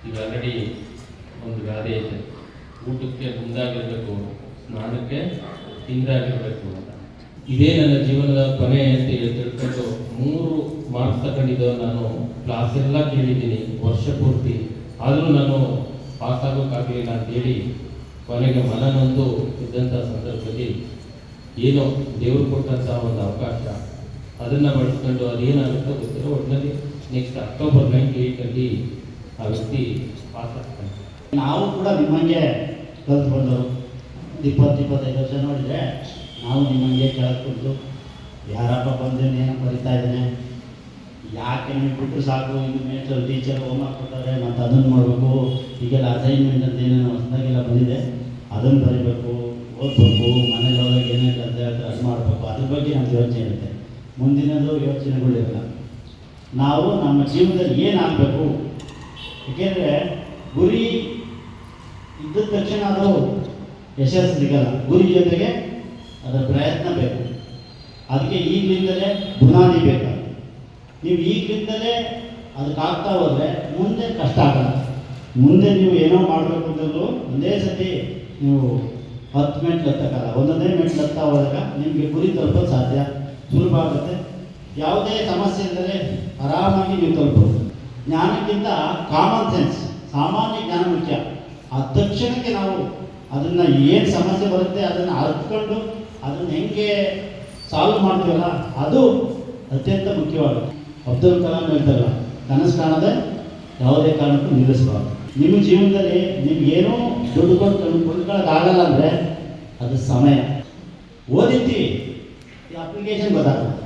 ಈಗ ಆಲ್ರೆಡಿ ಒಂದು ಗಾದೆ ಇದೆ, ಊಟಕ್ಕೆ ಮುಂದಾಗಿರಬೇಕು, ಸ್ನಾನಕ್ಕೆ ಹಿಂದಾಗಿರಬೇಕು ಅಂತ. ಇದೇ ನನ್ನ ಜೀವನದ ಕೊನೆ ಅಂತ ಹೇಳಿ ತಿಳ್ಕೊಂಡು 3 ಮಾರ್ಕ್ಸ್ ತಗೊಂಡಿದ್ದು. ನಾನು ಕ್ಲಾಸ್ ಎಲ್ಲ ಕೇಳಿದ್ದೀನಿ ವರ್ಷ ಪೂರ್ತಿ, ಆದರೂ ನಾನು ಪಾಸ್ ಆಗೋಕ್ಕಾಗಲಿಲ್ಲ ಅಂತೇಳಿ ಕೊನೆಗೆ ಮನನೊಂದು ಇದ್ದಂಥ ಸಂದರ್ಭದಲ್ಲಿ ಏನೋ ದೇವರು ಕೊಟ್ಟಂಥ ಒಂದು ಅವಕಾಶ, ಅದನ್ನು ಬಳಸ್ಕೊಂಡು ಅದೇನಾಗುತ್ತೋ ಗೊತ್ತಿಲ್ಲ, ಒಟ್ಟಿನಲ್ಲಿ ನೆಕ್ಸ್ಟ್ ಅಕ್ಟೋಬರ್ 98 ಆ ವ್ಯಕ್ತಿ ಪಾಸ್ ಆಗ್ತಾನೆ. ನಾವು ಕೂಡ ನಿಮ್ಮಂಗೆ ಕಲ್ತ್ಕೊಂಡವರು 20-25 ವರ್ಷ ನೋಡಿದರೆ ನಾವು ನಿಮ್ಮಂಗೆ ಕೆಳಗೆ ಕುಂತು ಯಾರಪ್ಪ ಬಂದು ಏನೋ ಬರಿತಾ ಇದ್ದಾನೆ, ಯಾಕೆ ನಿಮಗೆ ಬಿಟ್ಟರು ಸಾಕು, ಇನ್ನು ಮೇಟರ್ ಟೀಚರ್ ಹೋಮ್ವರ್ಕ್ ಕೊಡ್ತಾರೆ ಮತ್ತು ಅದನ್ನು ಮಾಡಬೇಕು, ಈಗೆಲ್ಲ ಅಸೈನ್ಮೆಂಟ್ ಅಂತ ಏನೇನೋ ಹೊಸದಾಗೆಲ್ಲ ಬಂದಿದೆ, ಅದನ್ನು ಬರೀಬೇಕು, ಓದಬೇಕು, ಮನೇಲಿ ಹೋದಾಗ ಏನೇನು ಕೆಲಸ ಹೇಳ್ತಾರೆ ಅದು ಮಾಡಬೇಕು, ಅದ್ರ ಬಗ್ಗೆ ನಮ್ಗೆ ಯೋಚನೆ ಇರುತ್ತೆ. ಮುಂದಿನದು ಯೋಚನೆಗಳಿರಲ್ಲ. ನಾವು ನಮ್ಮ ಜೀವನದಲ್ಲಿ ಏನಾಗಬೇಕು, ಏಕೆಂದರೆ ಗುರಿ ಇದ್ದ ತಕ್ಷಣ ಅದು ಯಶಸ್ಸು ಸಿಗಲ್ಲ. ಗುರಿ ಜೊತೆಗೆ ಅದರ ಪ್ರಯತ್ನ ಬೇಕು. ಅದಕ್ಕೆ ಈಗಲಿಂದಲೇ ಬುನಾದಿ ಬೇಕು. ನೀವು ಈಗಲಿಂದಲೇ ಅದಕ್ಕಾಗ್ತಾ ಹೋದರೆ ಮುಂದೆ ಕಷ್ಟ ಆಗಲ್ಲ. ಮುಂದೆ ನೀವು ಏನೋ ಮಾಡಬೇಕು ಅಂತಂದ್ರೂ ಒಂದೇ ಸತಿ ನೀವು 10 ಮೆಟ್ಲು ಹತ್ತಕ್ಕಲ್ಲ, ಒಂದೊಂದೇ ಮೆಟ್ಲು ಹತ್ತಾ ಹೋದಾಗ ನಿಮಗೆ ಗುರಿ ತಲುಪೋದು ಸಾಧ್ಯ, ಸುಲಭ ಆಗುತ್ತೆ. ಯಾವುದೇ ಸಮಸ್ಯೆ ಇದ್ದರೆ ಆರಾಮಾಗಿ ನೀವು ತಲುಪೋದು. ಜ್ಞಾನಕ್ಕಿಂತ ಕಾಮನ್ ಸೆನ್ಸ್, ಸಾಮಾನ್ಯ ಜ್ಞಾನ ಮುಖ್ಯ. ಆ ತಕ್ಷಣಕ್ಕೆ ನಾವು ಅದನ್ನು ಏನು ಸಮಸ್ಯೆ ಬರುತ್ತೆ ಅದನ್ನು ಅರ್ಥಕೊಂಡು ಅದನ್ನು ಹೆಂಗೆ ಸಾಲ್ವ್ ಮಾಡ್ತೀವಲ್ಲ ಅದು ಅತ್ಯಂತ ಮುಖ್ಯವಾಗುತ್ತೆ. ಅಬ್ದುಲ್ ಕಲಾಂ ಹೇಳ್ತಾರಲ್ಲ, ಕನಸು ಕಾಣದೆ ಯಾವುದೇ ಕಾರಣಕ್ಕೂ ನಿಲ್ಲಿಸಬಾರ್ದು. ನಿಮ್ಮ ಜೀವನದಲ್ಲಿ ನಿಮ್ಗೇನೋ ದುಡ್ಡು ಕೊಂಡ್ಕೊಳ್ಳೋಕ್ಕಾಗಲ್ಲ ಅಂದರೆ ಅದು ಸಮಯ. ಓದಿರ್ತೀವಿ, ಈ ಅಪ್ಲಿಕೇಶನ್ ಗೊತ್ತಾಗುತ್ತೆ,